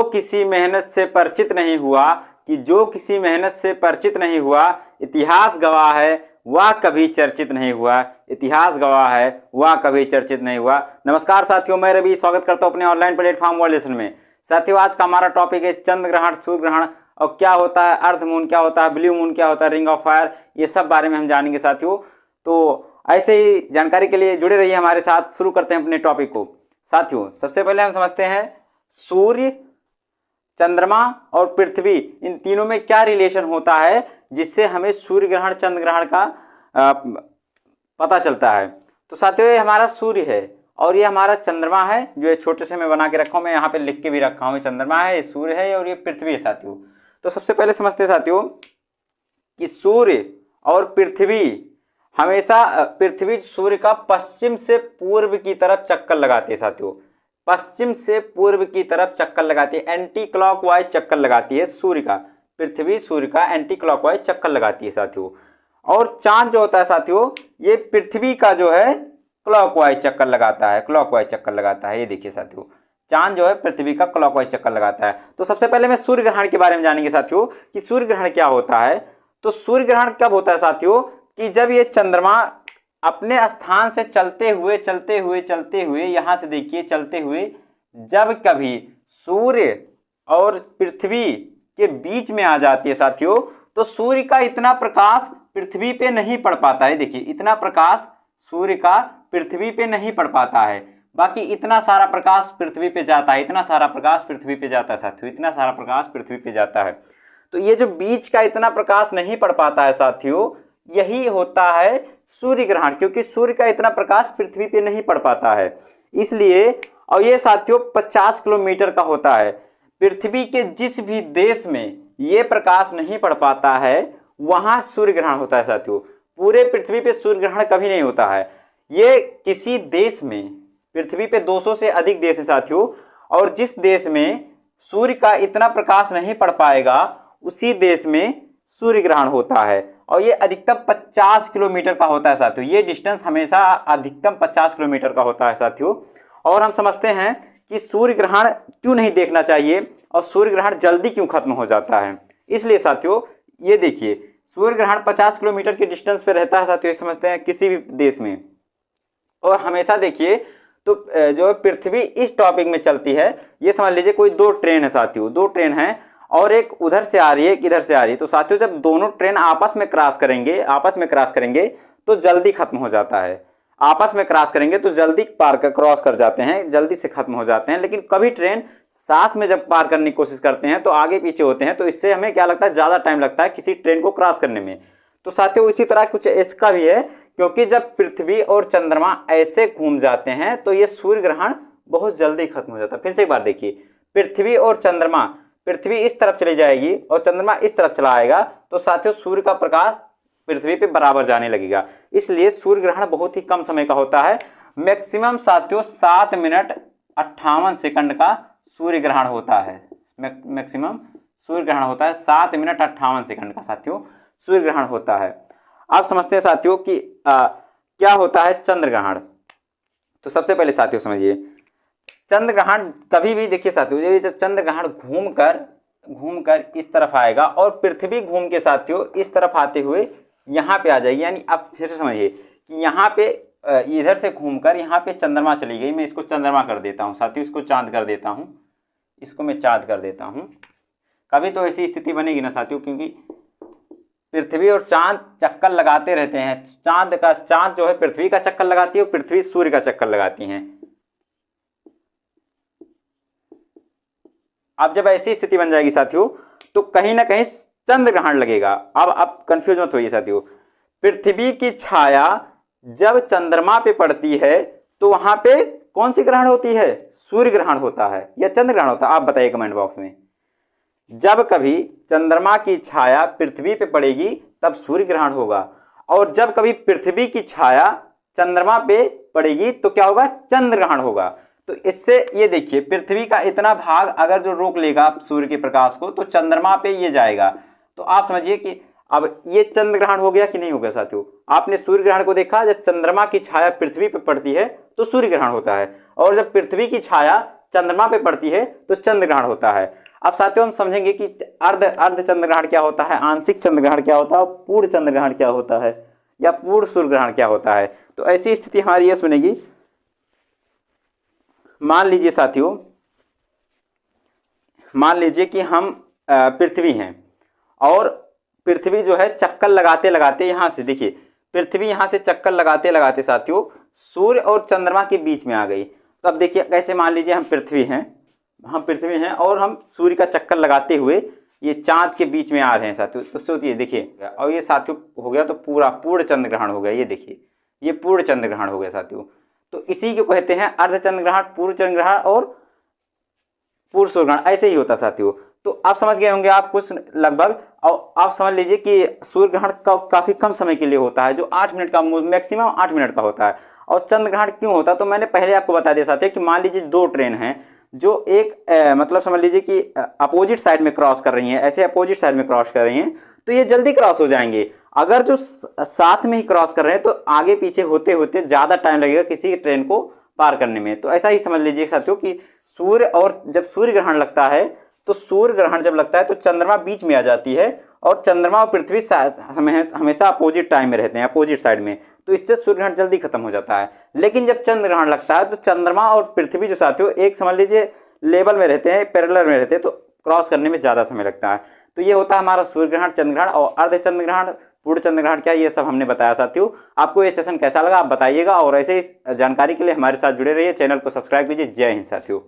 जो किसी मेहनत से परिचित नहीं हुआ, कि जो किसी मेहनत से परिचित नहीं हुआ, इतिहास गवाह है वह कभी चर्चित नहीं हुआ। इतिहास गवाह है वह कभी चर्चित नहीं हुआ। नमस्कार साथियों, मैं रवि स्वागत करता हूं अपने ऑनलाइन प्लेटफॉर्म वर्ल्ड लेसन में। साथियों, आज का हमारा टॉपिक है चंद्र ग्रहण, सूर्य ग्रहण और क्या होता है, अर्थ मून क्या होता है, ब्लू मून क्या होता है, रिंग ऑफ फायर, ये सब बारे में हम जानेंगे साथियों। तो ऐसे ही जानकारी के लिए जुड़े रहिए हमारे साथ। शुरू करते हैं अपने टॉपिक को। साथियों, सबसे पहले हम समझते हैं सूर्य, चंद्रमा और पृथ्वी, इन तीनों में क्या रिलेशन होता है जिससे हमें सूर्य ग्रहण, चंद्र ग्रहण का पता चलता है। तो साथियों, ये हमारा सूर्य है और ये हमारा चंद्रमा है, जो ये छोटे से मैं बना के रखा हूं, मैं यहाँ पे लिख के भी रखा हूँ। चंद्रमा है, ये सूर्य है और ये पृथ्वी है साथियों। तो सबसे पहले समझते हैं साथियों कि सूर्य और पृथ्वी हमेशा, पृथ्वी सूर्य का पश्चिम से पूर्व की तरफ चक्कर लगाती है साथियों। पश्चिम से पूर्व की तरफ चक्कर लगाती है, एंटी क्लॉकवाइज चक्कर लगाती है सूर्य का। पृथ्वी सूर्य का एंटी क्लॉकवाइज चक्कर लगाती है साथियों। और चांद जो होता है साथियों, ये पृथ्वी का जो है क्लॉकवाइज चक्कर लगाता है, क्लॉकवाइज चक्कर लगाता है। ये देखिए साथियों, चांद जो है पृथ्वी का क्लॉकवाइज चक्कर लगाता है। तो सबसे पहले मैं सूर्य ग्रहण के बारे में जानेंगे साथियों कि सूर्य ग्रहण क्या होता है। तो सूर्य ग्रहण कब होता है साथियों, कि जब ये चंद्रमा अपने स्थान से चलते हुए यहां से देखिए चलते हुए, जब कभी सूर्य और पृथ्वी के बीच में आ जाती है साथियों, तो सूर्य का इतना प्रकाश पृथ्वी पे नहीं पड़ पाता है। देखिए, इतना प्रकाश सूर्य का पृथ्वी पे नहीं पड़ पाता है, बाकी इतना सारा प्रकाश पृथ्वी पे जाता है, इतना सारा प्रकाश पृथ्वी पे जाता है साथियों, इतना सारा प्रकाश पृथ्वी पे जाता है। तो ये जो बीच का इतना प्रकाश नहीं पड़ पाता है साथियों, यही होता है सूर्य ग्रहण, क्योंकि सूर्य का इतना प्रकाश पृथ्वी पे नहीं पड़ पाता है इसलिए। और ये साथियों 50 किलोमीटर का होता है। पृथ्वी के जिस भी देश में ये प्रकाश नहीं पड़ पाता है वहां सूर्य ग्रहण होता है साथियों। पूरे पृथ्वी पे सूर्य ग्रहण कभी नहीं होता है। ये किसी देश में, पृथ्वी पे 200 से अधिक देश है साथियों, और जिस देश में सूर्य का इतना प्रकाश नहीं पड़ पाएगा उसी देश में सूर्य ग्रहण होता है। और ये अधिकतम 50 किलोमीटर का होता है साथियों। ये डिस्टेंस हमेशा अधिकतम 50 किलोमीटर का होता है साथियों। और हम समझते हैं कि सूर्य ग्रहण क्यों नहीं देखना चाहिए और सूर्य ग्रहण जल्दी क्यों खत्म हो जाता है। इसलिए साथियों, ये देखिए, सूर्य ग्रहण 50 किलोमीटर के डिस्टेंस पे रहता है साथियों, समझते हैं किसी भी देश में। और हमेशा देखिए, तो जो पृथ्वी इस टॉपिक में चलती है, ये समझ लीजिए कोई दो ट्रेन है साथियों, दो ट्रेन है और एक उधर से आ रही है, एक इधर से आ रही है। तो साथियों, जब दोनों ट्रेन आपस में क्रॉस करेंगे तो जल्दी खत्म हो जाता है। आपस में क्रॉस करेंगे तो जल्दी क्रॉस कर जाते हैं, जल्दी से खत्म हो जाते हैं। लेकिन कभी ट्रेन साथ में जब पार करने की कोशिश करते हैं तो आगे पीछे होते हैं, तो इससे हमें क्या लगता है, ज्यादा टाइम लगता है किसी ट्रेन को क्रॉस करने में। तो साथियों, इसी तरह कुछ इसका भी है, क्योंकि जब पृथ्वी और चंद्रमा ऐसे घूम जाते हैं तो ये सूर्य ग्रहण बहुत जल्दी खत्म हो जाता है। फिर से एक बार देखिए, पृथ्वी और चंद्रमा, पृथ्वी इस तरफ चली जाएगी और चंद्रमा इस तरफ चला आएगा, तो साथियों सूर्य का प्रकाश पृथ्वी पे बराबर जाने लगेगा। इसलिए सूर्य ग्रहण बहुत ही कम समय का होता है। मैक्सिमम साथियों 7 मिनट 58 सेकंड का सूर्य ग्रहण होता है। मैक्सिमम सूर्य ग्रहण होता है 7 मिनट 58 सेकंड का साथियों सूर्य ग्रहण होता है। आप समझते हैं साथियों कि क्या होता है चंद्र ग्रहण। तो सबसे पहले साथियों समझिए, चंद्र ग्रहण कभी भी, देखिए साथियों, जब चंद्र ग्रहण घूमकर इस तरफ आएगा और पृथ्वी घूम के साथियों इस तरफ आते हुए यहाँ पे आ जाएगी। यानी आप फिर से समझिए कि यहाँ पे इधर से घूमकर यहाँ पे चंद्रमा चली गई। मैं इसको चंद्रमा कर देता हूँ साथियों, इसको चांद कर देता हूँ, इसको मैं चांद कर देता हूँ। कभी तो ऐसी स्थिति बनेगी ना साथियों, क्योंकि पृथ्वी और चांद चक्कर लगाते रहते हैं। चांद जो है पृथ्वी का चक्कर लगाती है और पृथ्वी सूर्य का चक्कर लगाती है। अब जब ऐसी स्थिति बन जाएगी साथियों, तो कहीं ना कहीं चंद्र ग्रहण लगेगा। अब कंफ्यूज मत होइए साथियों, पृथ्वी की छाया जब चंद्रमा पे पड़ती है तो वहां पे कौन सी ग्रहण होती है, सूर्य ग्रहण होता है या चंद्र ग्रहण होता है, आप बताइए कमेंट बॉक्स में। जब कभी चंद्रमा की छाया पृथ्वी पे पड़ेगी तब सूर्य ग्रहण होगा, और जब कभी पृथ्वी की छाया चंद्रमा पे पड़ेगी तो क्या होगा, चंद्र ग्रहण होगा। तो इससे ये देखिए, पृथ्वी का इतना भाग अगर जो रोक लेगा सूर्य के प्रकाश को तो चंद्रमा पे ये जाएगा। तो आप समझिए कि अब ये चंद्र ग्रहण हो गया कि नहीं हो गया साथियों। आपने सूर्य ग्रहण को देखा, जब चंद्रमा की छाया पृथ्वी पे पड़ती है तो सूर्य ग्रहण होता है, और जब पृथ्वी की छाया चंद्रमा पे पड़ती है तो चंद्र ग्रहण होता है। अब साथियों हम समझेंगे कि अर्ध चंद्र ग्रहण क्या होता है, आंशिक चंद्र ग्रहण क्या होता है, पूर्ण चंद्र ग्रहण क्या होता है, या पूर्ण सूर्य ग्रहण क्या होता है। तो ऐसी स्थिति हमारी ये सुनेगी, मान लीजिए साथियों, मान लीजिए कि हम पृथ्वी हैं और पृथ्वी जो है चक्कर लगाते लगाते यहाँ से, देखिए पृथ्वी यहाँ से चक्कर लगाते लगाते साथियों सूर्य और चंद्रमा के बीच में आ गई। तो अब देखिए कैसे, मान लीजिए हम पृथ्वी हैं और हम सूर्य का चक्कर लगाते हुए ये चांद के बीच में आ रहे हैं साथियों। तो सोचिए, देखिए, और ये साथियों हो गया तो पूरा पूर्ण चंद्र ग्रहण हो गया। ये देखिए, ये पूर्ण चंद्र ग्रहण हो गया साथियों। तो इसी को कहते हैं अर्ध चंद्र ग्रहण, पूर्ण चंद्र ग्रहण और पूर्ण सूर्य ग्रहण। ऐसे ही होता साथियों। तो आप समझ गए होंगे आप कुछ लगभग। और आप समझ लीजिए कि सूर्य ग्रहण काफी कम समय के लिए होता है, जो 8 मिनट का, मैक्सिमम 8 मिनट का होता है। और चंद्र ग्रहण क्यों होता है, तो मैंने पहले आपको बता दिया साथियों कि मान लीजिए 2 ट्रेन हैं जो एक मतलब समझ लीजिए कि अपोजिट साइड में क्रॉस कर रही हैं, ऐसे अपोजिट साइड में क्रॉस कर रही हैं, तो ये जल्दी क्रॉस हो जाएंगे। अगर जो साथ में ही क्रॉस कर रहे हैं तो आगे पीछे होते होते ज्यादा टाइम लगेगा किसी ट्रेन को पार करने में। तो ऐसा ही समझ लीजिए साथियों कि सूर्य, और जब सूर्य ग्रहण लगता है तो सूर्य ग्रहण जब लगता है तो चंद्रमा बीच में आ जाती है और चंद्रमा और पृथ्वी हमेशा अपोजिट टाइम में रहते हैं, अपोजिट साइड में। तो इससे सूर्य ग्रहण जल्दी खत्म हो जाता है। लेकिन जब चंद्र ग्रहण लगता है तो चंद्रमा और पृथ्वी जो साथियों एक समझ लीजिए लेवल में रहते हैं, पैरेलल में रहते हैं, तो क्रॉस करने में ज्यादा समय लगता है। तो ये होता है हमारा सूर्य ग्रहण, चंद्र ग्रहण और अर्ध चंद्र ग्रहण, पूर्ण चंद्र ग्रहण क्या, ये सब हमने बताया साथियों। आपको ये सेशन कैसा लगा आप बताइएगा, और ऐसे ही जानकारी के लिए हमारे साथ जुड़े रहिए, चैनल को सब्सक्राइब कीजिए। जय हिंद साथियों।